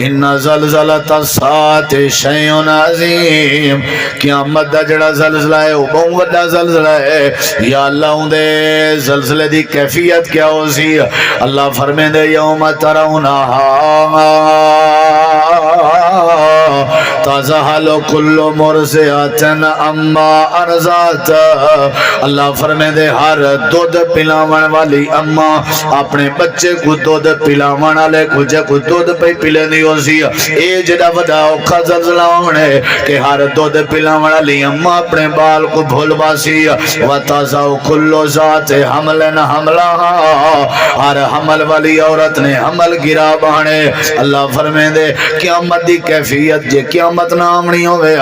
ان زلزلۃ الساعۃ شیء عظیم، قیامت دا جڑا زلزلہ ہے وہ بہت بڑا زلزلہ ہے۔ یا اللہ اندے زلزلے دی کیفیت کیا ہو سی؟ اللہ فرمیندے یوم ترونہا تذہل کل مرضعۃ عما ارضعت، اللہ فرمیندے ہر دودھ پلاون والی اما اپنے بچے کو دودھ پلاون والے کو جے کو دودھ پہ پلینی ہو سی۔ اے جڑا وڈا اوکھا زلزلہ ہونا ہے کہ ہر دودھ پلاون والی اما اپنے بال کو بھول باسی۔ وتضع کل ذات حمل حملہا، ہر حمل والی عورت نے حمل گرا بانے۔ اللہ فرمیندے قیامت دی کیفیت جے قیامت نہ آمنی ہوئے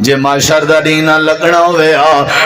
جے معاشر دا دین لگنا ہوئے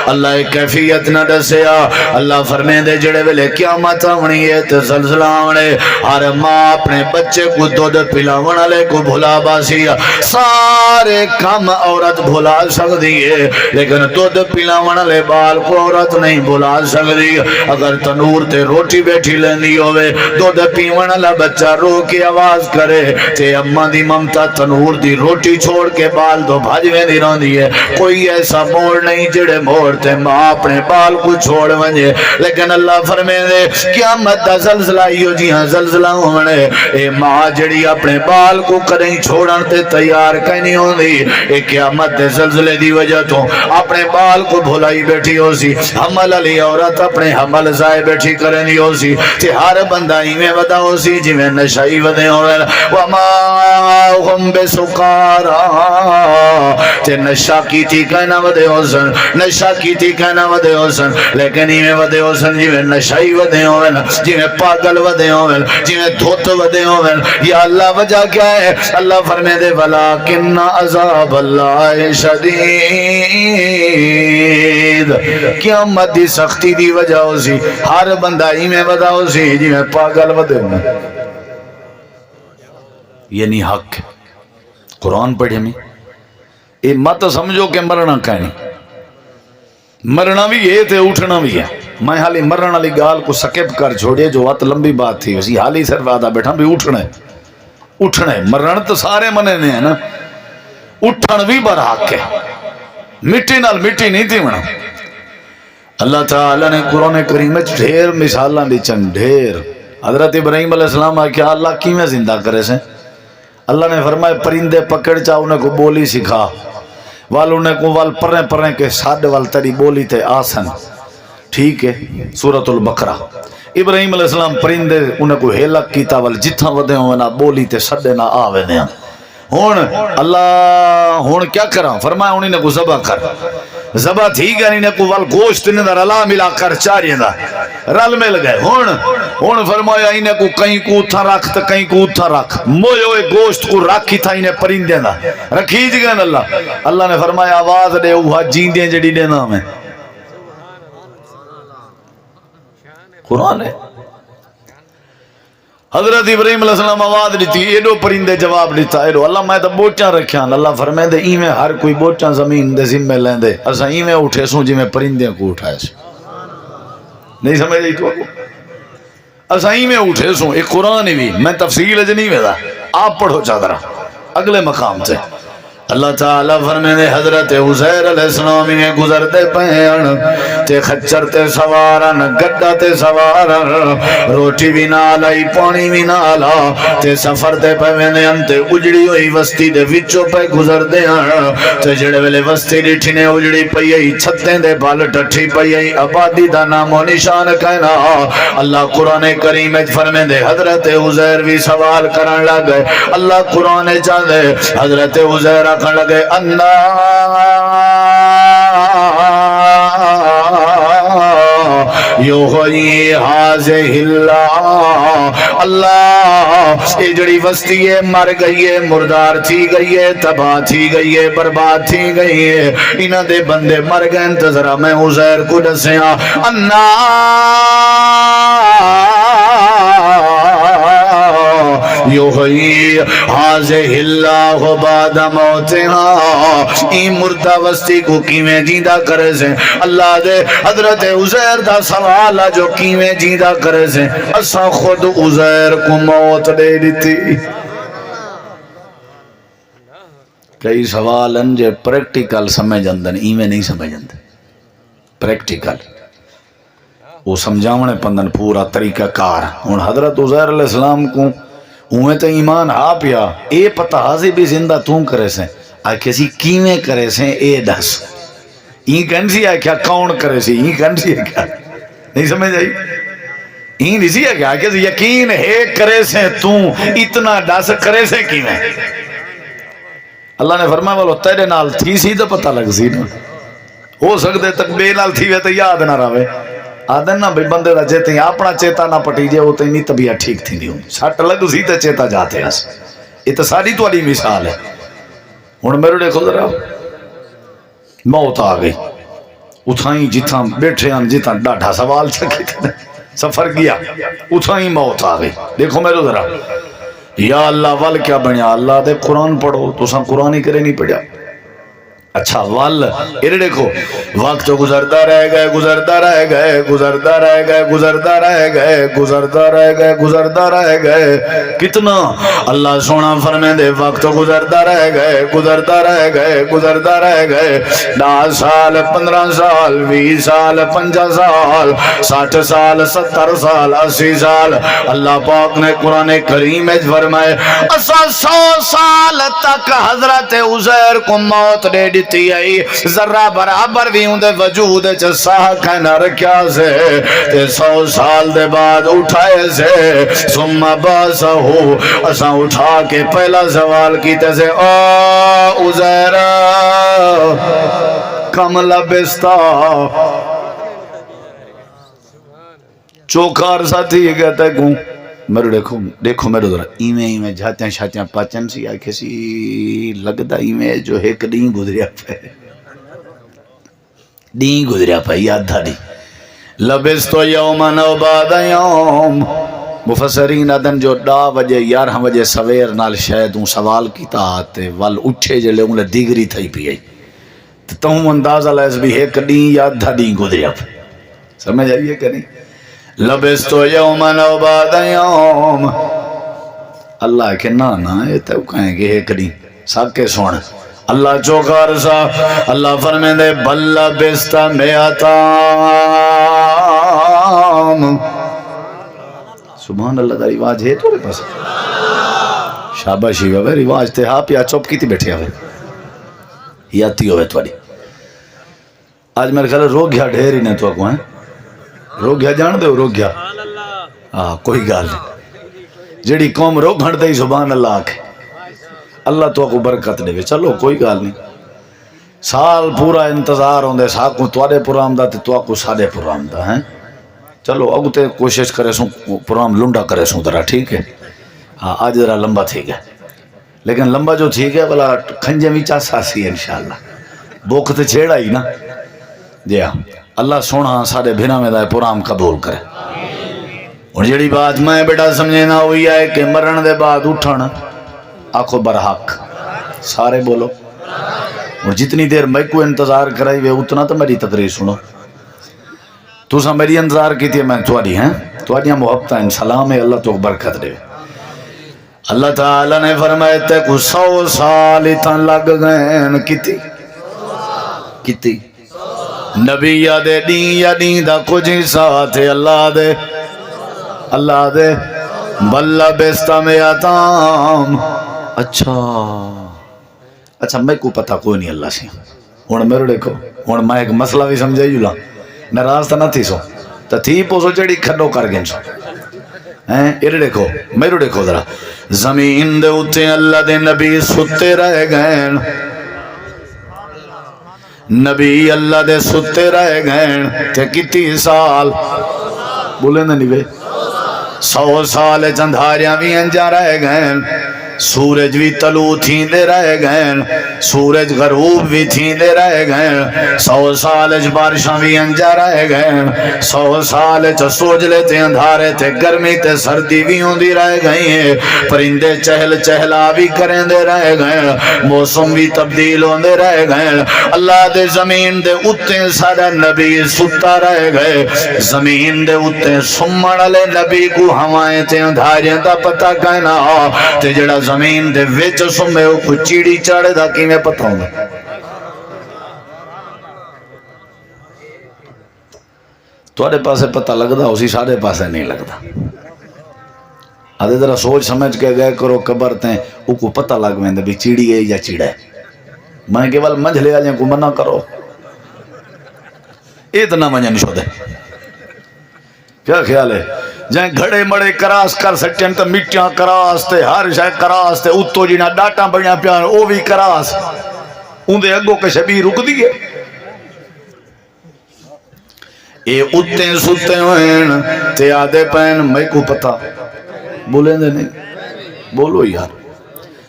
اللہ ایک کیفیت نہ دسیا۔ اللہ فرمیندے جڑے ویلے قیامت آونی ہے تے زلزلہ آونے، ہر ماں اپنے بچے کو دودھ پلاون والے کو بھلا باسی۔ سارے کام عورت بھلا سکتی ہے لیکن دودھ پلاون والے بال کو عورت نہیں بھلا سکتی۔ اگر تنور تے روٹی بیٹھی لیندی ہوئے، دودھ پیون والا بچہ رو کے آواز کرے تے اماں دی ممتا تنور دی روٹی چھوڑ کے بال تو بھاجویں دی رہندی ہے۔ کوئی ایسا موڑ نہیں جڑے موڑ تے ماں اپنے بال کو چھوڑ ونجے، لیکن اللہ فرمیندے قیامت دا زلزلہ ایو جی ہاں زلزلہ ہونے اے ماں جڑی اپنے بال کو کدیں چھوڑن تے تیار کہیں نہیں ہوندی، اے قیامت دے زلزلے دی وجہ تو اپنے بال کو بھلائی بیٹھی ہو سی۔ حمل علی عورت اپنے حمل ضائع بیٹھی کرنی ہو سی تے ہر بندہ ایویں ودا ہو سی جویں نشائی ودے ہوئے۔ وما ہم بسکارا، تے نشا کی تھی کہنا ودے حسن، نشا کی تھی کہنا ودے حسن، لیکن ایویں ودے حسن جویں نشائی ودے ہوئے، جویں پاگل ودے ہوئے، جویں دھوت ودے ہوئے۔ یا اللہ وجہ کیا ہے؟ اللہ فرمیندے ولیکن عذاب اللہ شدید، قیامت دی سختی دی وجہ ہو سی ہر بندہ ایویں ودا ہو سی جویں پاگل ودے ہوئے۔ یہ نہیں حق قرآن پڑھے میں یہ مت سمجھو کہ مرنا کہنی، مرنا بھی ہے تے اٹھنا بھی ہے۔ میں حالی مرن والی گال کو سکپ کر چھوڑے جو وقت لمبی بات تھی اسی حالی صرف آدھا بیٹھا بھی اٹھنا ہے، اٹھنا ہے۔ مرن تو سارے منے نے ہیں نا، اٹھن بھی برحق ہے، مٹی نال مٹی نہیں تھی منا۔ اللہ تعالیٰ نے قرآن کریم میں ڈھیر مثالاں دی چند ڈھیر۔ حضرت ابراہیم علیہ السلام آئے کیا اللہ کی میں زندہ کرے سے؟ اللہ نے فرمایا پرندے پکڑ چاہ انہیں کو بولی سکھا، وال انہیں کو وال پرنے پرنے کے ساڑھ وال تری بولی تے آسن، ٹھیک ہے۔ سورۃ البقرہ ابراہیم علیہ السلام پرندے انہیں کو ہیلک کیتا وال جتھا ودے ہوئے نہ بولی تے سڑے نہ آوے دیں۔ ہون اللہ ہون کیا کرا؟ فرمایا انہیں نے کو ذبح کر، ذبح تھی گیا انہیں کو وال گوشت انہیں دا رلا ملا کر چاریں دا رل مل گئے۔ ہون فرمایا انہیں کو کہیں کو اتھا رکھ تا کہیں کو اتھا رکھ، موئے گوشت کو رکھی تھا انہیں پرندے دا رکھی جی گئے اللہ نے فرمایا آواز دے اوہا جیندیں جڑی دے نام ہے قرآن ہے۔ حضرت ابراہیم علیہ السلام آواز دیتی ایڈو پرندے جواب دیتا ایڈو اللہ میں تو بوچاں رکھیاں۔ اللہ فرمائے دے ایمیں ہر کوئی بوچاں زمین دے ذمہ لیں دے، اسا ایمیں اٹھے سوں جی میں پرندے کو اٹھائے سوں، نہیں سمجھ رہی تو اسا ایمیں اٹھے سوں۔ ایک قرآن بھی میں تفصیل اجنی میں دا آپ پڑھو چادرہ اگلے مقام سے۔ اللہ تعالیٰ فرمیندے حضرت عزیر علیہ السلام میں گزرتے پہن تے خچر تے سوارن گڈا تے سوارن، روٹی بھی نہ لائی پانی بھی نہ لا تے سفر تے پہنے انتے اجڑی ہوئی وستی دے وچوں پہ گزرتے ہیں تے جڑے ویلے وستی ڈٹھنے اجڑی پئی چھتیں دے بال ٹٹھی پئی آبادی دا نام و نشان کہنا۔ اللہ قرآن کریم وچ فرمیندے حضرت عزیر بھی سوال کرن لگ گئے۔ اللہ قرآن چاہندے حضرت عزیر کہنے لگے انا یحیی ھذہ اللہ، اللہ یہ جڑی وسطی ہے مر گئی ہے، مردار تھی گئی ہے، تباہ تھی گئی ہے، برباد تھی گئی ہے، انہاں دے بندے مر گئے تو ذرا میں عزیر کو دسیاں انا یحیی ھذہ اللہ بعد موتہا، ای مردہ وسطی کو کیویں جیندہ کرے سے؟ اللہ دے حضرت عزیر دا سوال جو کیویں جیندہ کرے سے؟ اسا خود عزیر کو موت دے دیتی، کئی سوال ہیں جو پریکٹیکل سمجھ جاندے ہیں، ایویں نہیں سمجھ جاندے. پریکٹیکل وہ سمجھاونے پندن پورا طریقہ کار. ہن حضرت عزیر علیہ السلام کو اویں تے ایمان آ پیا، اے پتہ حاضر بھی زندہ توں کرے سے آکھے سی کیویں کرے سے اے دس. این کہن سی آکھیا کون کرے سی، این کہن سی کیا نہیں سمجھ آئی. این نہیں سی آکھیا کہ یقین ہے کرے سے توں اتنا دس کرے سے کیویں. اللہ نے فرمایا بولو تیرے نال تھی سی تو پتہ لگ سی نا. ہو سکتے تک بے نال تھی وے تو یاد نہ رہے. آدن نا بھئی بندے دا جیتے اپنا چیتا نہ پٹی جے وہ تینی طبیعت ٹھیک تھی دیوں سٹ لگ سی تو چیتا جاتے ہیں. یہ تو ساری تواڈی مثال ہے. ہن میرے دیکھو ذرا موت آ گئی اتھائیں جتھاں بیٹھے ہیں جتھاں ڈاڈھا سوال چکے سفر کیا اتھائیں موت آ گئی. دیکھو میرے ذرا یا اللہ ول کیا بنیا اللہ دے قرآن پڑھو تو ساں قرآن ہی کرے نہیں پڑھیا. اچھا ول یہ دیکھو وقت گزرتا رہ گئے گزرتا رہ گئے گزرتا رہ گئے گزرتا رہ گئے گزرتا رہ گئے گزرتا رہ گئے کتنا اللہ سونا فرمے دے وقت گزرتا رہ گئے گزرتا رہ گئے گزرتا رہ گئے 10 سال 15 سال 20 سال 50 سال 60 سال 70 سال 80 سال. اللہ پاک نے قرآن کریم میں فرمائے اسا 100 سال تک حضرت عزیر کو موت دے دیتی آئی ذرہ برابر بھی ہوں دے وجود ساہ کہنا رکھیا سے تے 100 سال دے بعد اٹھائے سے ثم باسا ہو اساں اٹھا کے پہلا سوال کیتے سے او عزیر کم لبستا چوکار ساتھی یہ کہتا ہے کون میرے دیکھو میرے ذرا ایویں ایویں جھاتیاں شاتیاں پاچن سی آکھے سی لگدا ایویں جو ایک دین گزریا پہ دین گزریا پہ یاد تھا دی لبستو یومن و بعد یوم. مفسرین ادن جو 10 بجے 11 بجے سویر نال شاید ہوں سوال کیتا آتے ول اٹھے جلے انہیں دیگری تھائی پی آئی تو تم اندازہ لائز بھی ایک دین یاد تھا دین گزریا پہ. سمجھ آئیے کہ نہیں. لبستو یومن و بعد یوم اللہ کہ نا یہ تو کہیں گے ایک دن ساکے سوڑ اللہ چوکار سا اللہ فرمے دے بل لبستا میاتام. سبحان اللہ دا رواج ہے تو پاس شاباشی ہوئے رواج تے ہاں پیا چوپ کی تھی بیٹھے ہوئے یاتی ہوئے توڑی. آج میرے خیال رو گیا ڈھیر ہی نہیں تو کو ہیں رو گیا جان دے رو گیا کوئی گال نہیں جیڑی قوم رو گھڑ دے سبحان اللہ آکھے اللہ تو کو برکت دے. چلو کوئی گال نہیں سال پورا انتظار ہوندے ساکوں توڑے پرام دا تے تو کو ساڑے پرام دا ہیں. چلو اگو تے کوشش کرے سوں پرام لنڈا کرے سوں درہ ٹھیک ہے. آج ذرا لمبا تھی گیا لیکن لمبا جو تھی گیا بلا کھنجے بھی چاہ ساسی ہے انشاءاللہ بوک تے چھیڑا ہی نا. جی ہاں اللہ سونا ساڑے بھینا میں دائے پرام قبول کرے. اور جڑی بات میں بیٹا سمجھینا ہوئی ہے کہ مرن دے بعد اٹھن آنکھو برحق سارے بولو. اور جتنی دیر میں کو انتظار کرائی وے اتنا تو میری تقریر سنو. تو سا میری انتظار کی تھی میں توڑی ہیں توڑیاں محبتہ ان سلام ہے اللہ تو برکت دے. اللہ تعالیٰ نے فرمائے تے کو 100 سال اتن لگ گئے کتی کتی نبی یا دین دا کچھ ہی ساتھ اللہ دے بلہ بیستا میں آتام. اچھا میں کو پتہ کوئی نہیں اللہ سے. ہون میرے دیکھو ہون میں ایک مسئلہ بھی سمجھائی جولا ناراض تا نہ تھی سو تا تھی پوسو چڑی کھڑو کر گئن سو یہ دیکھو میرے دیکھو ذرا زمین دے اتے اللہ دے نبی ستے رہ گئے نبی اللہ دے ستے رہ گئے تے کتی سال بولے نا نہیں بے 100 سال چندھاریاں بھی انجا رہ گئے سورج بھی طلوع تھیندے رہ گئے سورج غروب بھی تھیندے رہ گئے 100 سال بارشاں بھی انجا رہ گئے 100 سال سوج لیتے اندھارے تے گرمی تے سردی بھی ہوندی رہ گئی ہیں پرندے چہل چہلا بھی کریں دے رہ گئے موسم بھی تبدیل ہوندے رہ گئے اللہ دے زمین دے اتے سارا نبی ستا رہ گئے زمین دے اتے سمڑ لے نبی کو ہوائیں تے اندھاریاں دا پتہ کہنا تے جڑا زمین دے وچ سمے کو چیڑی چاڑے دا کیویں پتہ ہوندا تواڈے پاسے پتہ لگدا اسی سارے پاسے نہیں لگدا آدھے ذرا سوچ سمجھ کے گئے کرو قبر تے او کو پتہ لگ ویندا بھی چیڑی ہے یا چیڑا ہے میں کیول منجھلے والے کو منع کرو اتنا منجن چھو دے کیا خیال ہے جائیں گھڑے مڑے کراس کر سکتے ہیں تو مٹیاں کراس تے ہر شے کراس تے اتو جینا ڈاٹا بڑیاں پیان او بھی کراس اندے اگو کے شبی رک دیئے اے اتے ستے ہوئیں تے آدھے پین میں کو پتا بولیں دے نہیں بولو یار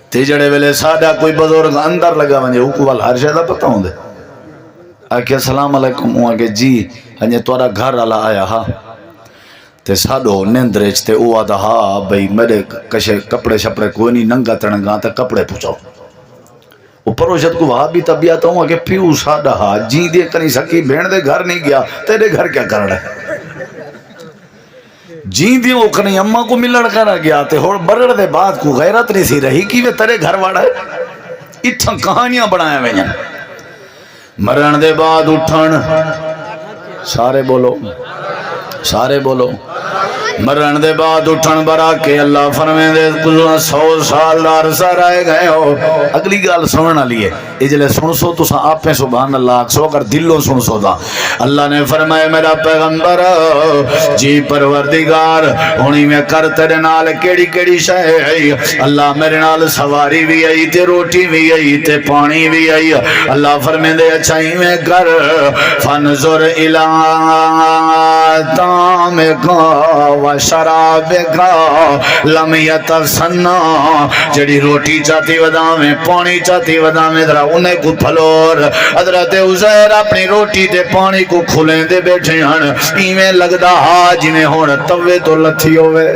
تے جڑے ویلے سادہ کوئی بزرگ اندر لگا ونجے او کو وال ہر شے دا پتا ہوں دے آکے السلام علیکم ہوں آکے جی ہنجے توڑا گھر والا آیا ہاں تے ساڈو نیندرچ تے او آدھا ہاں بھئی میرے کشے کپڑے شپڑے کوئی نہیں ننگا تڑنگا تے کپڑے پوچھاؤ وہ پروشت کو وہاں بھی طبیعت ہوں کہ پیو ساڈا ہاں جی دے کنی سکی بھین دے گھر نہیں گیا تیرے گھر کیا کرنا ہے جی دے وہ کنی اممہ کو ملڑ کرا گیا تے ہوڑ برڑ دے بعد کو غیرت نہیں سی رہی کی وہ تیرے گھر واڑا ہے اتھا کہانیاں بڑھایا میں مرن دے بعد اٹھن سارے بولو مرن دے بعد اٹھن برا کے اللہ فرمائے دے 100 سال دار عرصہ رہے گئے ہو اگلی گال سننا لیے اجلے سن سو تو آپ پہ سبحان اللہ سو کر دلوں سن سو دا اللہ نے فرمایا میرا پیغمبر جی پروردگار ہونی میں کر تیرے نال کیڑی کیڑی شے ہے اللہ میرے نال سواری بھی آئی تے روٹی بھی آئی تے پانی بھی آئی اللہ فرمائے دے اچھا ہی میں کر فنظر الی طعامکا وشرابکا لم یتسنہ جڑی روٹی چاہتی ودا میں پانی چاہتی ودا میں ذرا انہیں کو پھلور حضرت عزیر اپنی روٹی تے پانی کو کھلیں دے بیٹھے ہن ایمیں لگدا ہاں جنہیں ہون توے تو لتھی ہوئے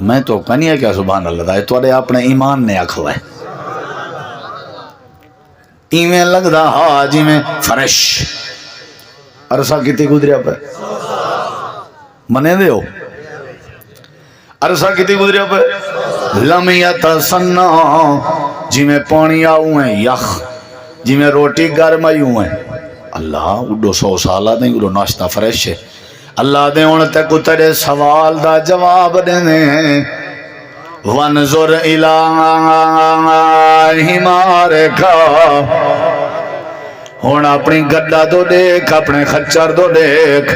میں تو کنی ہے کیا سبحان اللہ دا توڑے اپنے ایمان نے آکھوا ہے ایمیں لگدا ہاں جنہیں فرش عرصہ کتی گزریا پہ منے دے ہو عرصہ کتی گزریا پہ لمیت سنہ جی میں پانی آؤں ہیں یخ جی میں روٹی گرم آئوں ہیں اللہ اڈو 100 سالہ دیں اڈو ناشتہ فریش ہے اللہ دیں ان تک تیرے سوال دا جواب دینے وَنْظُرْ إِلَىٰ حِمَارِكَ ہون اپنی گڈا دو دیکھ اپنے خچر دو دیکھ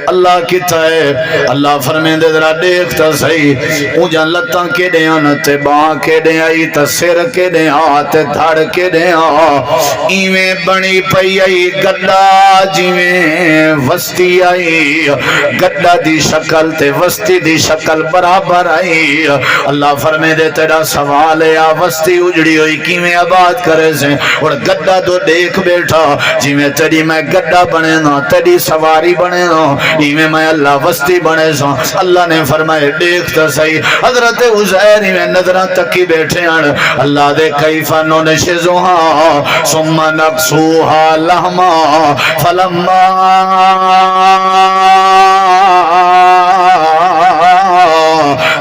اللہ کتا ہے اللہ فرمین دے ذرا دیکھتا صحیح اونجا لتاں کے دیان تے باں کے دیائی تے سر کے دیان تے دھڑ کے دیان ایویں بنی پئی آئی گڈا جیویں وستی آئی گڈا دی شکل تے وستی دی شکل برابر آئی اللہ فرمین دے تیرا سوال ہے وستی اجڑی ہوئی کیویں آباد کرے سے اور گڈا دو دیکھ بیٹھا جی میں تیری میں گڈا بنے نا تیری سواری بنے نا میں اللہ وستی بنے سا اللہ نے فرمائے دیکھتا صحیح حضرت عزیر میں نظرہ تکی بیٹھے ہیں اللہ دے کیفا ننشزوہا ثم نقصوہا لہما فلما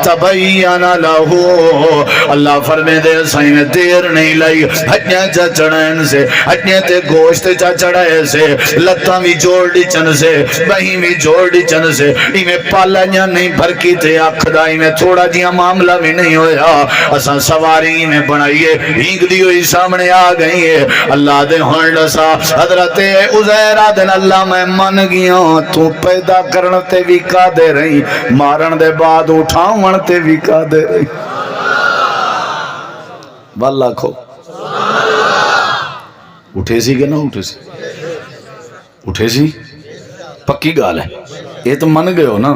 تبین لہو اللہ فرمے دے سائیں میں دیر نہیں لائی ہٹنے چا چڑھائن سے ہٹنے تے گوشت چا چڑھائے سے لتاں بھی جوڑ دی چن سے بہی بھی جوڑ دی چن سے میں پالنیاں نہیں بھرکی تے آخدائی میں تھوڑا جیا معاملہ بھی نہیں ہویا اساں سواری میں بنائیے ہینگ دی ہوئی سامنے آ گئی ہے اللہ دے ہنڈ سا حضرت عزیر آدن اللہ میں من گیا تو پیدا کرنتے بھی کا دے رہی مارن دے بعد اٹھاؤں تے بھی کا دے رہی واللہ کھو اٹھے سی کہ نہ اٹھے سی اٹھے سی پکی گال ہے یہ تو من گئے ہو نا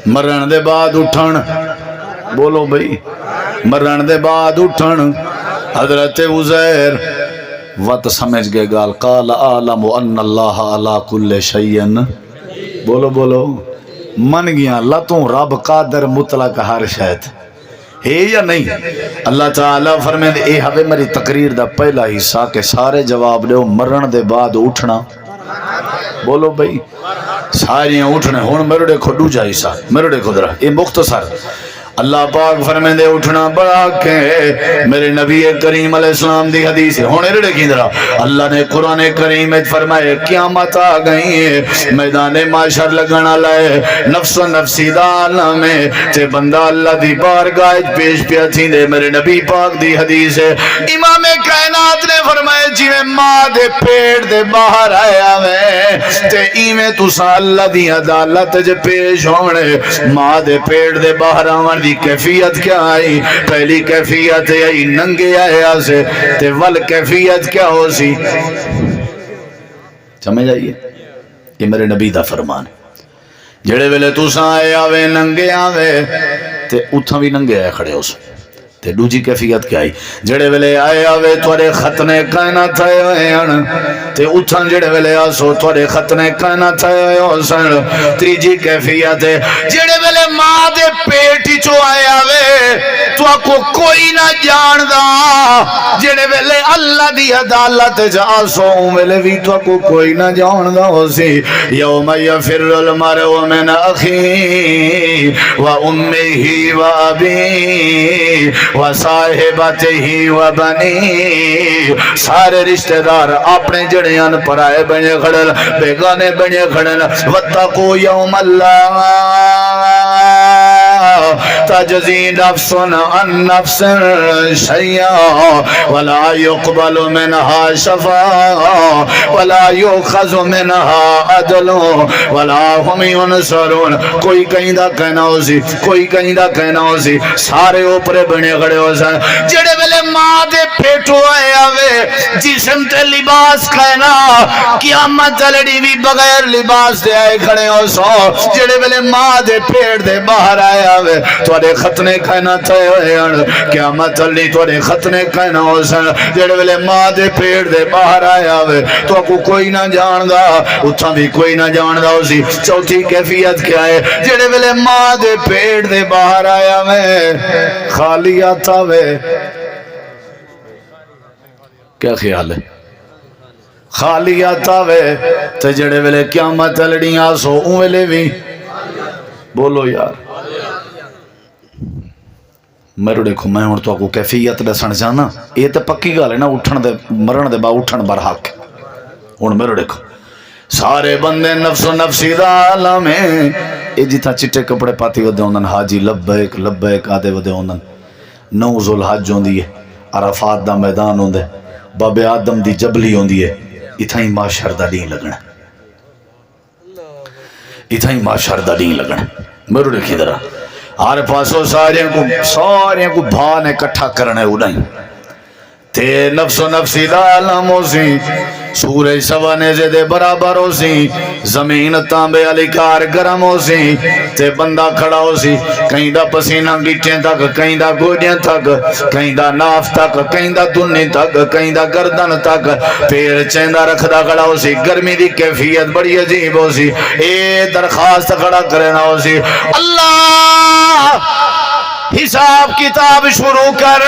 مرن دے بعد اٹھن بولو بھئی مرن دے بعد اٹھن حضرت عزیر وقت سمجھ گئے گال قال اعلم ان اللہ علی کل شیئن بولو بولو من گیا لتوں رب قادر مطلق ہر شاید ہے یا نہیں اللہ تعالیٰ فرمائے دے اے ہوئے میری تقریر دا پہلا حصہ کہ سارے جواب دے مرن دے بعد اٹھنا بولو بھئی ساریاں اٹھنے ہون میرے دیکھو دو جا حصہ میرے دیکھو درہ اے مختصر اللہ پاک فرمیندے اٹھنا بڑا کے میرے نبی کریم علیہ السلام دی حدیث ہے ہونے رڑے کی طرح اللہ نے قرآن کریم میں فرمائے قیامت آ گئی ہے میدان معاشر لگنا لائے نفس و نفسی دا عالم ہے تے بندہ اللہ دی بارگاہ پیش پیا تھی دے میرے نبی پاک دی حدیث ہے امام کائنات نے فرمائے جی میں ماں دے پیٹ دے باہر آیا میں تے ایمیں تسا اللہ دی عدالت جے پیش ہونے ماں دے پیٹ دے باہر آوان دی کیفیت کیا آئی پہلی کیفیت آئی ننگے آیا سے تے ول کیفیت کیا ہو سی سمجھ آئیے یہ میرے نبی دا فرمان جڑے ویلے تسا آئے آوے ننگے آوے تے اتھا بھی ننگے آئے کھڑے ہو سو تے دوجی کیفیت کیا آئی جڑے ویلے آئے آوے توڑے ختنے کائنا تھائے ہوئے ہیں تے اتھن جڑے ویلے آسو توڑے ختنے کائنا تھائے ہوئے ہو سن تریجی کیفیت ہے جڑے ویلے ماں دے پیٹی چو آئے آوے تو کو کوئی نہ جان دا جڑے ویلے اللہ دی عدالت جاسو ویلے بھی تو کو کوئی نہ جان دا ہو سی یوم یفر المرء من اخی و امیہی و ابی وصاحبتہی وبنی سارے رشتہ دار اپنے جڑیاں پرائے بنے کھڑل بیگانے بنے کھڑل واتقوا یوم اللہ تجزی نفس عن نفس شیئا ولا يقبل منها شفاعة ولا يؤخذ منها عدل ولا هم ينصرون کوئی کہیں دا کہنا ہو سی کوئی کہیں دا کہنا ہو سی سارے اوپرے بنے کھڑے ہو سن جڑے ویلے ماں دے پیٹو آئے آوے جسم تے لباس کہنا قیامت جلڑی بھی بغیر لباس دے آئے کھڑے ہو سو جڑے ویلے ماں دے پیٹ دے باہر آئے آوے توڑے ختنے کہنا تھے ہوئے ہیں قیامت جلڑی توڑے ختنے کہنا ہو سن جڑے ویلے ماں دے پیٹ دے باہر آئے آوے تو کو کوئی نہ جان دا اتھا بھی کوئی نہ جان دا ہو سی چوتھی کیفیت کیا ہے جڑے ویلے ماں دے پیٹ دے باہر آئے آوے خالی آتا وے کیا خیال ہے خالی آتا وے تے جڑے ویلے قیامت جلڑیاں سو اون ویلے بھی بولو یار میرے دیکھو میں ہوں تو کو کیفیت دسن چاہنا یہ تو پکی گل ہے نا اٹھن دے مرن دے با اٹھن بر حق ہوں میرے دیکھو سارے بندے نفس و نفسی دا عالم ہے یہ جتنا چٹے کپڑے پاتی ودے ہوندن حاجی لبیک لبیک آدے ودے ہوندن نو ذوالحج ہوندی ہے عرفات دا میدان ہوندے باب آدم دی جبلی ہوندی ہے اتھا ہی معاشر دا دین لگنا اتھا ہی معاشر دا دین لگنا میرے دیکھی درہ ہر پاسوں سارے کو بھا نے کٹھا کرنے اڑائیں تے نفس و نفسی دا عالم ہو سی سورج سوانے سے دے برابر ہو سی زمین تانبے علی کار گرم ہو سی تے بندہ کھڑا ہو سی کہیں دا پسینہ گیٹیں تک کہیں دا گوڑیاں تک کہیں دا ناف تک کہیں دا دنی تک کہیں دا گردن تک پیر چیندہ رکھدا کھڑا ہو سی گرمی دی کیفیت بڑی عجیب ہو سی اے درخواست کھڑا کرنا ہو سی اللہ حساب کتاب شروع کر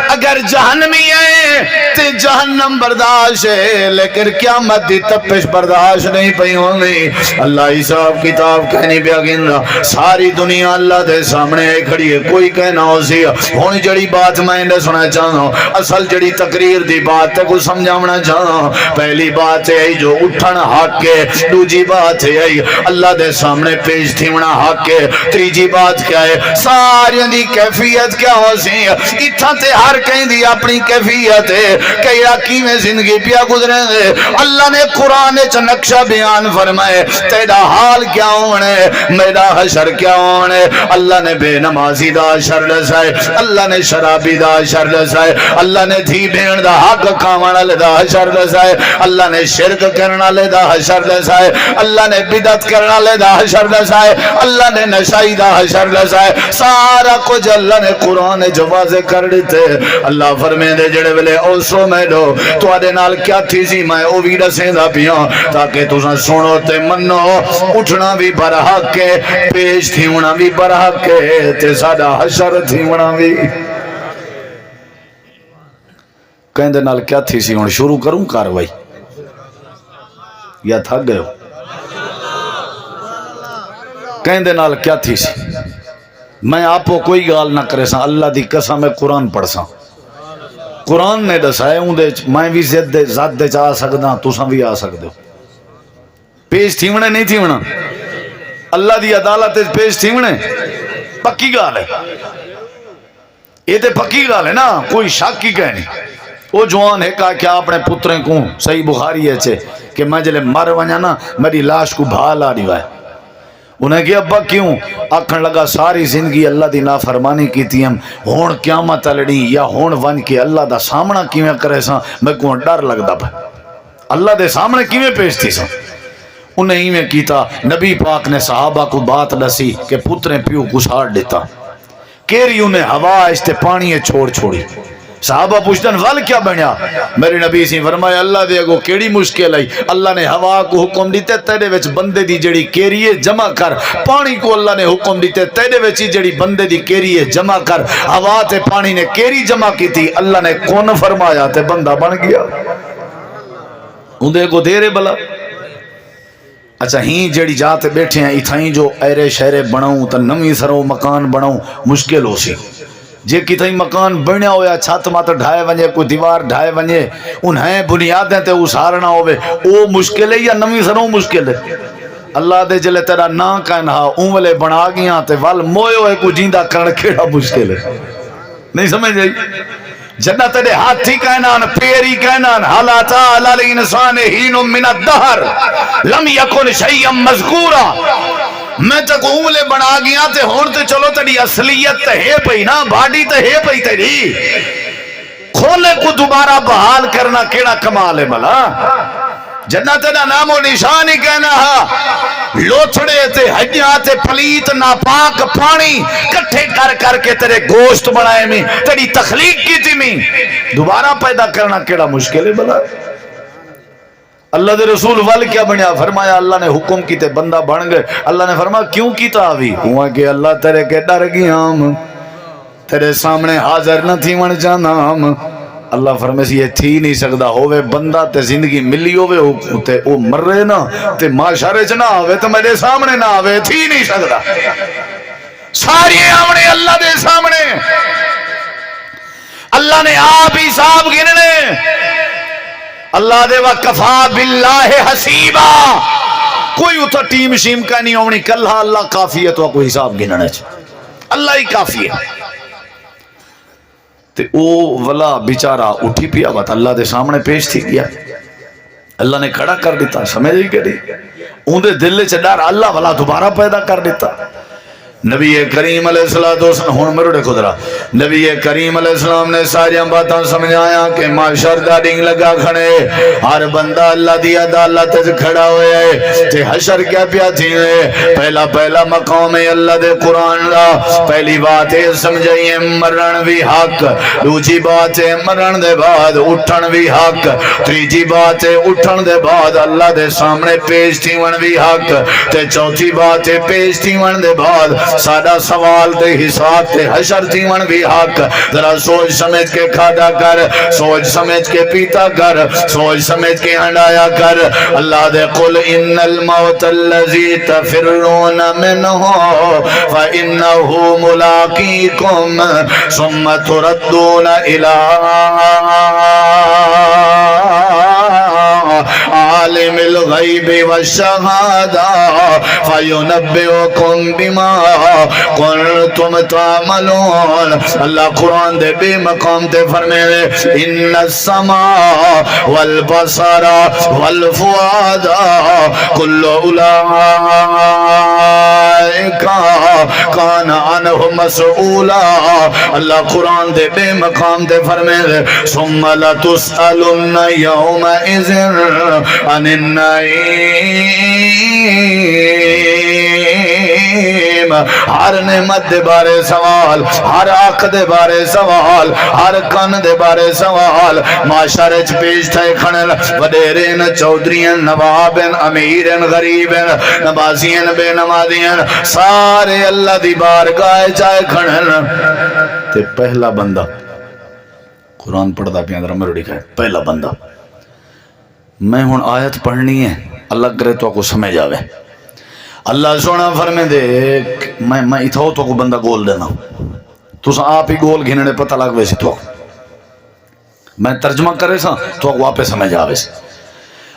اگر جہنمی ہے تے جہنم برداشت ہے لیکن قیامت دی تپش برداشت نہیں پئی ہونی اللہ حساب کتاب کہنی پیا گندا ساری دنیا اللہ دے سامنے آئی کھڑی ہے کوئی کہنا ہو سی ہونی جڑی بات میں نے سنا چاہنا اصل جڑی تقریر دی بات تے کو سمجھاونا چاہنا پہلی بات ہے جو اٹھن حق ہے دوجی بات ہے اللہ دے سامنے پیش تھیونا حق ہے تیجی بات کیا ہے ساری دی کیفیت کیا ہو سی اتھا تے ہر کہیں دی اپنی کیفیت ہے کہ کی میں زندگی پیا گزرے دے اللہ نے قرآن چ نقشہ بیان فرمائے تیرا حال کیا ہونے میرا حشر کیا ہونے اللہ نے بے نمازی دا حشر لسائے اللہ نے شرابی دا حشر لسائے اللہ نے دھی بھین دا حق کامانا لے دا حشر لسائے اللہ نے شرک کرنا لے دا حشر لسائے اللہ نے بدعت کرنا لے دا حشر لسائے اللہ نے نشائی دا حشر لسائے سارا کچھ اللہ نے قرآن جوازے کر دیتے اللہ فرمے دے جڑے ویلے او سو میں دو تو آدھے نال کیا تھی سی میں او ویڈا سیندہ پیاں تاکہ تُساں سنو تے منو اٹھنا بھی برحق کے پیش تھی ہونا بھی برحق کے تے سادہ حشر تھی ہونا بھی کہیں دے نال کیا تھی سی ہون شروع کروں کاروائی یا تھک گئے ہو کہیں دے نال کیا تھی سی میں آپ کو کوئی گال نہ کرے سا اللہ دی قسم میں قرآن پڑھ سا قرآن نے دسائے میں بھی ذات دے چاہ سکتا تساں بھی آ سکتے ہو پیش تھیونے نہیں تھیونا اللہ دی عدالت پیش تھیونے پکی گال ہے یہ تے پکی گال ہے نا کوئی شک کی کہنی وہ جوان ہے کہا کہ اپنے پتریں کو صحیح بخاری ہے چھے کہ میں جلے مر ونیا نا میری لاش کو بھال آ رہی ہے انہیں کہ ابا کیوں آکھن لگا ساری زندگی اللہ دی نافرمانی کی تھی ہم ہون قیامت لڑی یا ہون ون کے اللہ دا سامنا کیویں کرے سا میں کو ڈر لگدا پا اللہ دے سامنے کیویں پیش تھی سا انہیں ہی میں کیتا نبی پاک نے صحابہ کو بات دسی کہ پتریں پیو کو ساڑ دیتا کیری انہیں ہوا استے پانی چھوڑ چھوڑی صحابہ پوچھتن وال کیا بنیا میرے نبی سی فرمایا اللہ دے گو کیڑی مشکل آئی اللہ نے ہوا کو حکم دیتے تیرے وچ بندے دی جڑی کیریے جمع کر پانی کو اللہ نے حکم دیتے تیرے وچ جڑی بندے دی کیریے جمع کر ہوا تے پانی نے کیری جمع کی تھی اللہ نے کون فرمایا تے بندہ بن گیا اندے کو دیرے بلا اچھا ہی جڑی جاتے بیٹھے ہیں اتھائیں جو ایرے شہرے بناؤں تا نمی سروں مکان بناؤں مشکل ہو سی جے کتھائی مکان بنیا ہویا چھت مات ڈھائے ونجے کوئی دیوار ڈھائے ونجے انہیں بنیادیں تے اسارنا ہوئے او مشکل ہے یا نمی سروں مشکل ہے اللہ دے جلے تیرا نا کہنا اونولے بنا گیا تے وال موئے ہوئے کو جیندہ کرن کھیڑا مشکل ہے نہیں سمجھ جائی جنہ تیرے ہاتھی کہنان پیری کہنان حالاتا علی الانسان ہین من الدہر لم یکن شیئم مذکورا میں تک اونلے بنا گیا تے ہون تے چلو تیری اصلیت تے ہے پئی نا باڈی تے ہے پئی تیری کھولے کو دوبارہ بحال کرنا کیڑا کمال ہے بلا جنہ تیرا نام و نشان ہی کہنا ہے لوتھڑے تے ہجیاں تے پلیت ناپاک پانی کٹھے کر کے تیرے گوشت بنائے میں تیری تخلیق کی تھی میں دوبارہ پیدا کرنا کیڑا مشکل ہے بلا اللہ دے رسول وال کیا بنیا فرمایا اللہ نے حکم کی تے بندہ بن گئے اللہ نے فرمایا کیوں کیتا آوی ہوا کہ اللہ تیرے کے ڈر گیا ہم تیرے سامنے حاضر نہ تھی من جانا ہم اللہ فرمائے یہ تھی نہیں سکتا ہوئے بندہ تے زندگی ملی ہوئے تے او مر رہے نا تے معاشرے چ نہ آوے تے میرے سامنے نہ آوے تھی نہیں سکتا ساری آمنے اللہ دے سامنے اللہ نے آپ ہی صاحب گننے اللہ دے وکفا باللہ حسیبا کوئی اتھا ٹیم شیم کا نہیں ہونی کلہ اللہ کافی ہے تو کوئی حساب گننے اللہ ہی کافی ہے تے او ولا بیچارہ اٹھی پیا بات اللہ دے سامنے پیش تھی گیا اللہ نے کھڑا کر دیتا سمجھ ہی کری اندے دل سے ڈر اللہ ولا دوبارہ پیدا کر دیتا نبی کریم علیہ السلام ہون مرو دیکھو ذرا نبی کریم علیہ السلام نے ساری باتاں سمجھایا کہ معاشر دا ڈنگ لگا کھڑے ہر بندہ اللہ دی عدالت کھڑا ہوئے تے حشر کیا پیا تھی پہلا مقام ہے اللہ دے قرآن دا پہلی بات ہے سمجھائیے مرن بھی حق دوسری بات ہے مرن دے بعد اٹھن بھی حق تیسری بات ہے اٹھن دے بعد اللہ دے سامنے پیش تھیون بھی حق تے چوتھی بات ہے پیش تھیون دے بعد سادہ سوال تے حساب تے حشر تھیون بھی حق ذرا سوچ سمجھ کے کھادا کر سوچ سمجھ کے پیتا کر سوچ سمجھ کے ہنڈایا کر اللہ دے قل ان الموت الذی تفرون منہ فإنہ ملاقیکم ثم تردون الی عالم الغیب والشہادہ فینبئکم بما کنتم تعملون اللہ قرآن دے بے مقام تے فرمائے ان السماء والبصر والفؤاد کل اولئک کان عنہ مسئولا اللہ قرآن دے بے مقام تے فرمائے ثم لتسألن یومئذ عن النعیم ہر نعمت دے بارے سوال ہر آنکھ دے بارے سوال ہر کن دے بارے سوال معاشرے چ پیش تھے کھڑن وڈیرین چودھرین نوابین امیرین غریبین نمازین بے نمازین سارے اللہ دی بارگاہ چائے کھڑن تے پہلا بندہ قرآن پڑھدا پیا اندر مرو لکھا ہے پہلا بندہ میں ہن آیت پڑھنی ہے اللہ کرے تو کو سمجھ آوے اللہ سونا فرمے دے میں اتھاؤ تو کو بندہ گول دینا تو آپ ہی گول گھننے پتہ لگ ویسی تو میں ترجمہ کرے سا تو واپس سمجھ آوے سی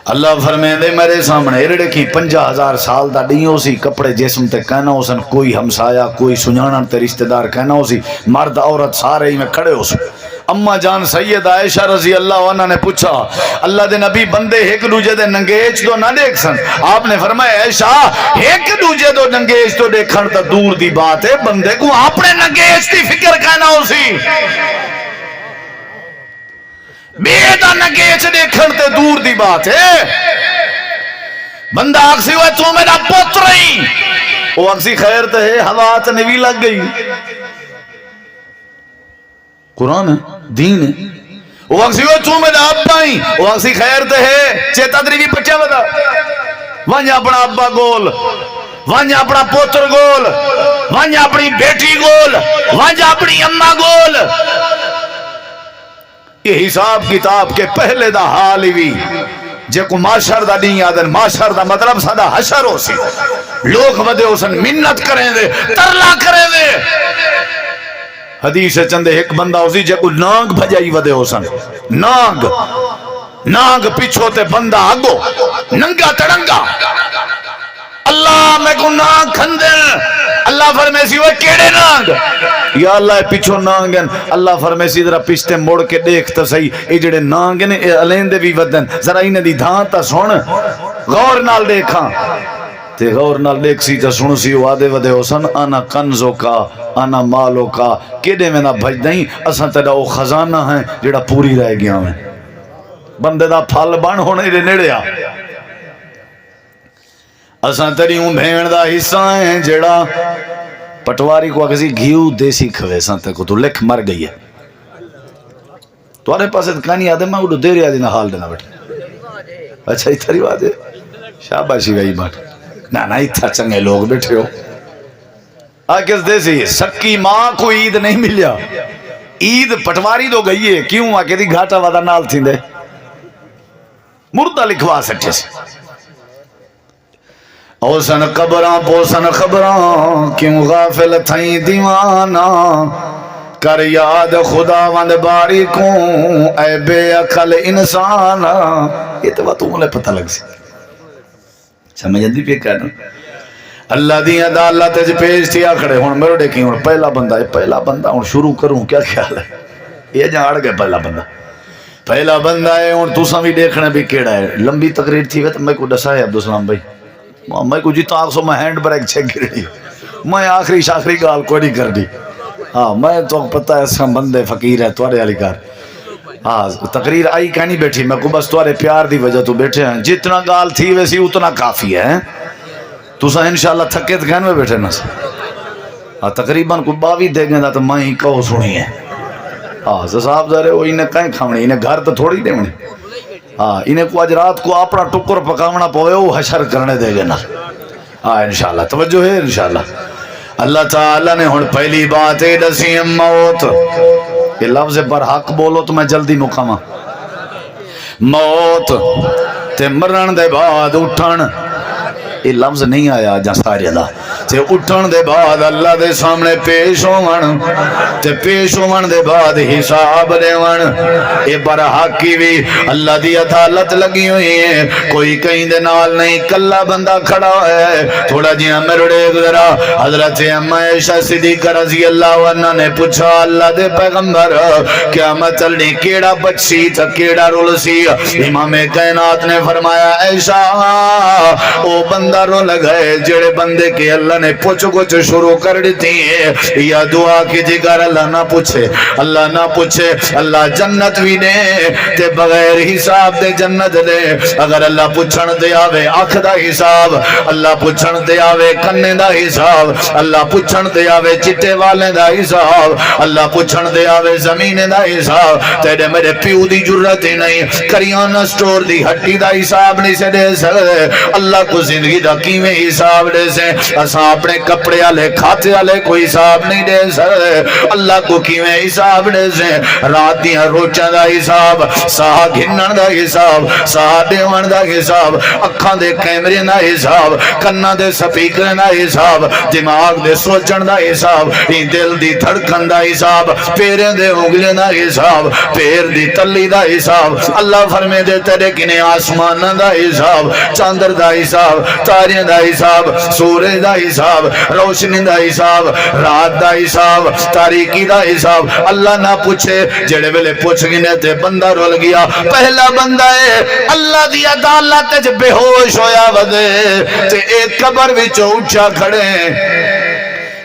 اللہ فرمے دے میرے سامنے ایرڑے کی 50,000 سال دا ڈیوں سی کپڑے جسم تے کہنا ہو سن کوئی ہمسایا کوئی سنجانا تے رشتہ دار کہنا ہو سی مرد عورت سارے ہی میں کھڑے ہو سن اما جان سید عائشہ رضی اللہ عنہ نے پوچھا اللہ دے نبی بندے ایک دوجے دے ننگیج تو نہ دیکھ سن آپ نے فرمایا عائشہ ایک دوجے دو ننگیج تو دیکھن تا دور دی بات ہے بندے کو اپنے ننگیج دی فکر کہنا ہو سی بیدہ نگیچ دیکھن تے دور دی بات ہے بندہ آکسی ہوئے تو میرا پتر ہی وہ آکسی خیر تے ہے ہوا تے نوی لگ گئی قرآن ہے دین ہے وہ آکسی ہوئے تو میرا ابا ہی وہ آکسی خیر تے ہے چیتا دریوی پچھا بدا وانجا اپنا ابا گول وانجا اپنا پتر گول وانجا اپنی بیٹی گول وانجا اپنی اممہ گول یہ حساب کتاب کے پہلے دا حال ہی جے کو معاشر دا نہیں آدن معاشر دا مطلب سادہ حشر ہو سی لوگ ودے ہو سن منت کریں دے ترلا کریں دے حدیث چندے ایک بندہ ہو سی جے کو نانگ بھجائی ودے ہو سن نانگ پیچھو تے بندہ آگو ننگا تڑنگا اللہ میں کو نانگ کھندن اللہ فرمیسی ہوئے کیڑے نانگ یا اللہ پیچھو نانگن اللہ فرمیسی ذرا پشتے موڑ کے دیکھتا صحیح اے جڑے نانگن اے علیندے بھی ودن ذرا انہیں دی دھانتا سن غور نال دیکھاں تے غور نال دیکھ سی تا سن سی وعدے ودے ہو سن آنا کنزوں کا آنا مالوں کا کیڑے میں نہ بھج دیں اساں تیرا وہ خزانہ ہیں جڑا پوری رہ گیا میں بندے دا پھل بن ہونے دے نیڑیا اساں تیری ہوں بھین دا حصہ ہیں جڑا پٹواری کو کسی گھیو دیسی کھوے سانتے کو تو لکھ مر گئی ہے تو آنے پاس کہانی آدھے میں اڑو دیر آدھی نہ حال دینا بیٹھے اچھا اتھا رواج ہے شاباشی گئی بات نا اتھا چنگے لوگ بیٹھے ہو آکس دیسی سکی ماں کو عید نہیں ملیا عید پٹواری دو گئی ہے کیوں آکے دی گھاٹا وعدہ نال تھی دے مردہ لکھوا سکتے سے اوسن قبران پوسن خبران کیوں غافل تھائیں دیوانا کر یاد خدا وند باری کوں اے بے عقل انسانا یہ تو بات مجھے پتہ لگ سی سمجھ جلدی پہ کہنا اللہ دی عدالت جو پیش تھی آکھڑے ہون میرے دیکھیں ہون پہلا بندہ ہون شروع کروں کیا خیال ہے یہ جہاں اڑ گئے پہلا بندہ ہے ہون تو ساں بھی دیکھنے بھی کیڑا ہے لمبی تقریر تھی وے تو میں کو دسا ہے عبدالسلام بھائی میں کو جیتا آگ سو میں ہینڈ بریک چھک گرڑی میں آخری شاخری گال کوئی نہیں کر دی ہاں میں تو پتہ ہے اس بندے فقیر ہے توارے علی کار ہاں تقریر آئی کہنی بیٹھی میں کو بس توارے پیار دی وجہ تو بیٹھے ہیں جتنا گال تھی ویسی اتنا کافی ہے تو سا انشاءاللہ تھکے تھکین میں بیٹھے نا ہاں تقریباً کو باوی دے گئے تو میں ہی کہو سنی ہے ہاں صاحب ذرے وہ انہیں کہیں کھاؤنی انہیں گھر تو تھوڑی دے منی ہاں انہیں کو آج رات کو اپنا ٹکر پکاونا پوے وہ حشر کرنے دے گے نا ہاں انشاءاللہ توجہ ہے انشاءاللہ اللہ تعالیٰ نے ہن پہلی بات ہے دسی موت یہ لفظ پر حق بولو تو میں جلدی مقامہ موت تے مرن دے بعد اٹھن یہ لفظ نہیں آیا جہاں ساری اللہ تے اٹھن دے بعد اللہ دے سامنے پیش ہون تے پیش ہون دے بعد حساب دے ون اے برحق کی بھی اللہ دی عدالت لگی ہوئی ہے کوئی کہیں دے نال نہیں کلا بندہ کھڑا ہے تھوڑا جہاں مرڑے ذرا حضرت اما عائشہ صدیقہ رضی اللہ عنہ نے پوچھا اللہ دے پیغمبر قیامت چلنی کیڑا بچی تھا کیڑا رول سی امام کائنات نے فرمایا عائشہ او بندہ رو لگائے جڑے بندے کے اللہ نے پوچھ کچھ شروع کر دیتی ہے یا دعا کی جگر اللہ نہ پوچھے اللہ جنت بھی دے تے بغیر حساب دے جنت دے اگر اللہ پوچھن دے آوے آنکھ دا حساب اللہ پوچھن دے آوے کنے دا حساب اللہ پوچھن دے آوے چٹے والے دا حساب اللہ پوچھن دے آوے زمین دا حساب تیرے میرے پیو دی جرت ہی نہیں کریانہ سٹور دی ہٹی دا حساب نہیں سے دے سکتے اللہ کو زندگی زندگی دا کیویں حساب دے سے اساں اپنے کپڑے والے کھاتے والے کوئی حساب نہیں دے سکدے اللہ کو کیویں حساب دے سے رات دیاں روچاں دا حساب ساہ گھنن دا حساب ساہ دیون دا حساب اکھاں دے کیمرے دا حساب کنا دے سپیکر دا حساب دماغ دے سوچن دا حساب دل دی دھڑکن دا حساب پیریں دے انگلیاں دا حساب پیر دی تلی دا حساب اللہ فرمے دے تیرے کنے آسمان دا حساب چاندر دا حساب تاریاں دا حساب سورج دا حساب روشنی دا حساب رات دا حساب تاریکی دا حساب اللہ نہ پوچھے جڑے ویلے پوچھ گنے تے بندہ رول گیا پہلا بندہ ہے اللہ دی عدالت وچ بے ہوش ہویا ودے تے ایک قبر وچ اٹھا کھڑے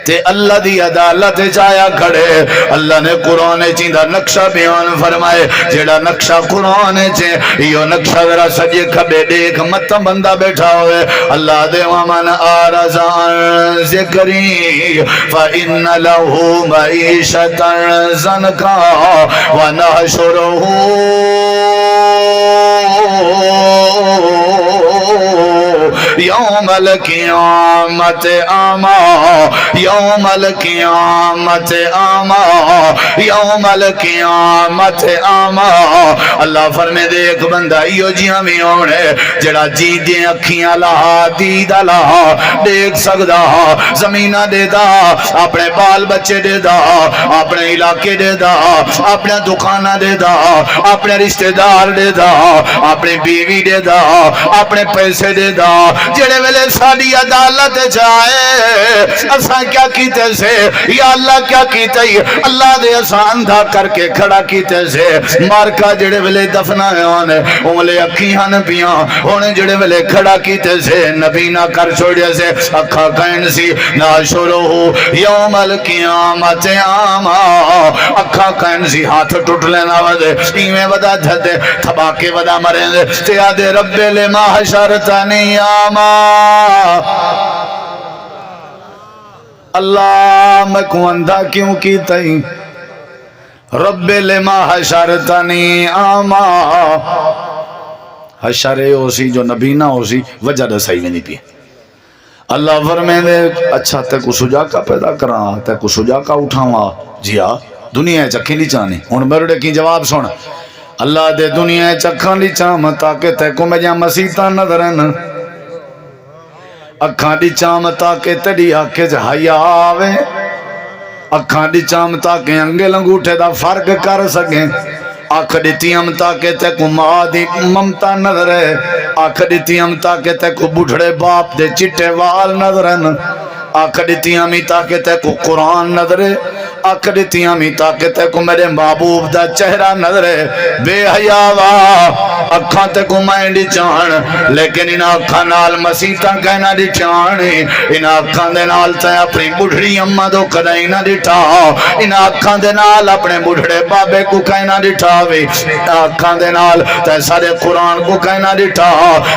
تے اللہ دی عدالت جایا کھڑے اللہ نے قرآن چیندہ نقشہ بیان فرمائے جیڑا نقشہ قرآن چے یہ نقشہ ذرا سجے کھبے دیکھ مت بندہ بیٹھا ہوئے اللہ دے ومن آرز عن ذکری فإن له معیشة ضنکا ونحشرہ یوم القیامت اعمی یوم القیامت اعمی یوم القیامت اعمی اللہ فرمے دے ایک بندہ ایو جی ہمیں ہونے جڑا جی دے اکھیاں لہا دید لہا دیکھ سکدا زمینہ دے دا اپنے بال بچے دے دا اپنے علاقے دے دا اپنے دکانہ دے دا اپنے رشتہ دار دے دا اپنے بیوی دے دا اپنے پیسے دے دا جڑے ویلے ساری عدالت جائے اساں کیا کیتے سے یا اللہ کیا کیتے اللہ دے اساں اندھا کر کے کھڑا کیتے سے مارکا جڑے ویلے دفنائے ہونے انگلے اکھیاں نبیاں ہونے جڑے ویلے کھڑا کیتے سے نبی نہ کر چھوڑیا سے اکھا کہن سی ناشرہو یوم القیامت اعمی اکھا کہن سی ہاتھ ٹوٹ لینا ودے ایمیں ودا دھدے تھباکے ودا مریں دے تیادے رب لما حشرتنی اعمی اللہ میں کو اندھا کیوں کیتا ہی رب لما حشرتنی اعمی حشرے ہو سی جو نبی نہ ہو سی وجہ دا صحیح میں نہیں پی اللہ فرمائے دے اچھا تے کو سجا کا پیدا کراں تے کو سجا کا اٹھاواں جی ہاں دنیا چکھی نہیں چاہنی ہن میرے کی جواب سن اللہ دے دنیا چکھاں نہیں چاہم تاکہ تے کو میں مسیطاں نظرن اکھاں دی چام تاکہ تیری آنکھیں حیا آوے اکھاں دی چام تاکہ انگل انگوٹھے دا فرق کر سکیں آنکھ دیتی ہم تاکہ تے کو ماں دی ممتا نظر ہے آنکھ دیتی ہم تاکہ تے کو بڑھڑے باپ دے چٹے وال نظرن آنکھ دیتی ہم تاکہ تے کو قرآن نظر ہے آنکھ دیتی ہم تاکہ تے کو میرے محبوب دا چہرہ نظر ہے بے حیاوا اکھاں تے کو میں دی چان لیکن ان اکھاں نال مسیطاں کہنا دی چان ان اکھاں دے نال تے اپنی بڑھڑی اماں دو کدائی نہ ڈٹھا ان اکھاں دے نال اپنے بڑھڑے بابے کو کہنا ڈٹھا وے اکھاں دے نال تے سارے قرآن کو کہنا ڈٹھا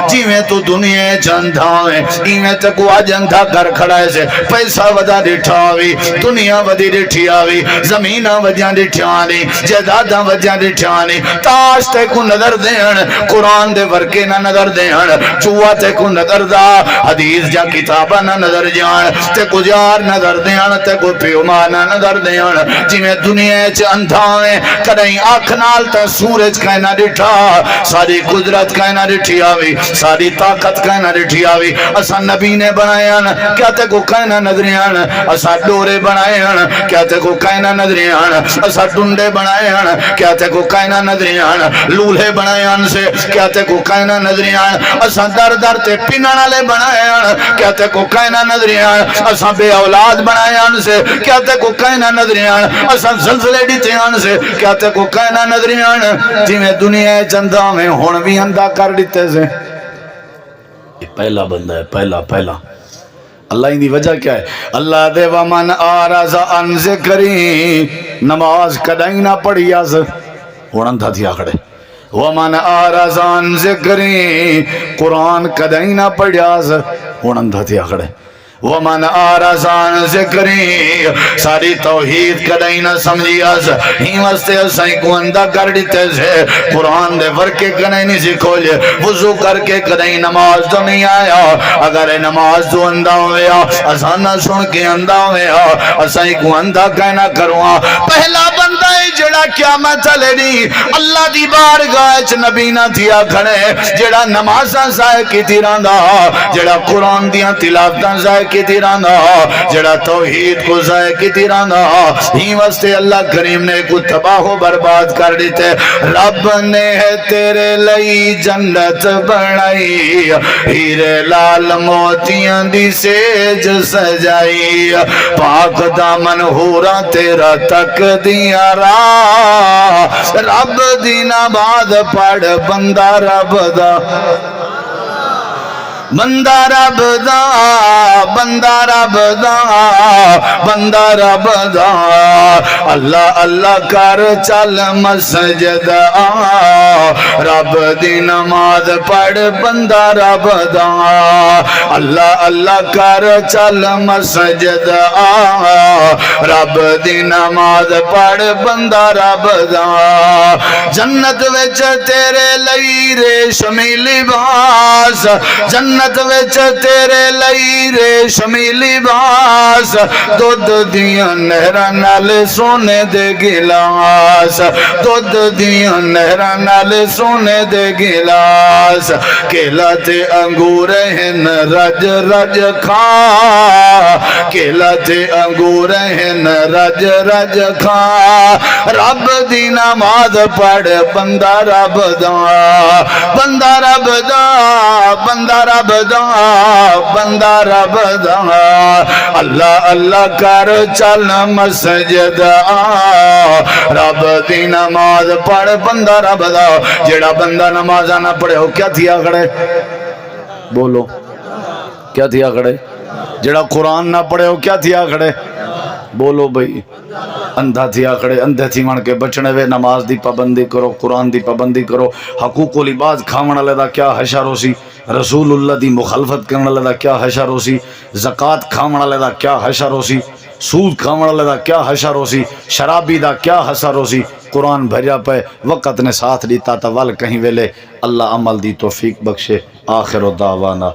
جیویں تو دنیا جندھا ہے ایویں تے کو آج اندھا کر کھڑا ہے سے پیسہ ودا ڈٹھا وے دنیا ودی ڈٹھی آوی زمینہ وجہ ڈٹھانی جدادہ وجہ ڈٹھانی تاش تے کو نظر دین قرآن دے ورکے نہ نظر دین چوہ تے کو نظر دا حدیث جا کتابہ نہ نظر جان تے کو جار نظر دین تے کو پیوما نہ نظر دین جی میں دنیا چ اندھائیں کدیں آنکھ نال تے سورج کہنا ڈٹھا ساری قدرت کہنا ڈٹھی آوی ساری طاقت کہنا ڈٹھی آوی اسا نبی نے بنائیں کیا تے کو کہنا نظریان اسا ڈورے بنائیں کیا تے کو کہنا نظریان اسا ڈنڈے بنائیں کیا تے کو کہنا نظریان لولہے بنائیں سے کیا تے کو کہنا نظریان اسا در در تے پینن والے بنائیں کیا تے کو کہنا نظریان اسا بے اولاد بنائیں سے کیا تے کو کہنا نظریان اسا زلزلے دیتے سے کیا تے کو کہنا نظریان جی میں دنیا چندہ میں ہون بھی اندھا کر دیتے سے یہ پہلا بندہ ہے پہلا اللہ ہی دی وجہ کیا ہے اللہ دے ومن آرز عن ذکری نماز کدائی نہ پڑھی آز ہون اندھا تھی آکڑے ومن آرز عن ذکری قرآن کدائی نہ پڑھی آز ہون اندھا تھی آکڑے ومن آرزان ذکری ساری توحید کدائی نہ سمجھی اس ہی واسطے اسائیں کو اندہ کر دیتے سے قرآن دے ورکے کدائی نہیں سکھولے وضو کر کے کدائی نماز تو نہیں آیا اگر نماز تو اندہ ہویا اسانہ سن کے اندہ ہویا اسائیں کو اندہ کہنا کروا پہلا بندہ ہے جڑا قیامت لڑی اللہ دی بارگاہ چ نبی نہ تھیا کھڑے جڑا نمازاں ضائع کیتی رہندا جڑا قرآن دیاں تلاوتاں ضائع کیتی رہندا جڑا توحید کو ضائع کیتی رہندا ہی واسطے اللہ کریم نے کو تباہ و برباد کر دیتے رب نے تیرے لئی جنت بنائی ہیرے لال موتیاں دی سیج سجائی پاک دامن ہورا تیرا تک دیا راہ رب دی نماز پڑھ بندہ رب دا بندہ رب دا بندہ رب دا بندہ رب دا اللہ اللہ کر چل مسجد رب دی نماز پڑھ بندہ رب دا اللہ اللہ کر چل مسجد رب دی نماز پڑھ بندہ رب دا جنت وچ تیرے لئی ریشمی لباس جنت وچ تیرے لئی ریشمی لباس دودھ دیاں نہراں نال سونے دے گلاس دودھ دیاں نہراں نال سونے دے گلاس کیلا تے انگور ہن رج رج کھا کیلا تے انگور ہن رج رج کھا رب دی نماز پڑھ بندہ رب دا بندہ رب دا بندہ رب دا بندہ رب دا اللہ اللہ کر چل مسجد رب دی نماز پڑھ بندہ رب دا جڑا بندہ نماز نہ پڑھے ہو کیا تھیا کھڑے بولو کیا تھیا کھڑے جڑا قرآن نہ پڑھے ہو کیا تھیا کھڑے بولو بھئی اندھا تھیا کھڑے اندھے تھی من کے بچنے وے نماز دی پابندی کرو قرآن دی پابندی کرو حقوق و لباس کھاونا لیدا کیا حشر ہو سی رسول اللہ دی مخالفت کرنا لیدا کیا حشر ہو سی زکاة کھاونا لیدا کیا حشر ہو سی سود کھاونا لیدا کیا حشر ہو سی شرابی دا کیا حشر ہو سی قرآن بھریا پہ وقت نے ساتھ دیتا تا ول کہیں ویلے اللہ عمل دی توفیق بخشے آخر دعوانا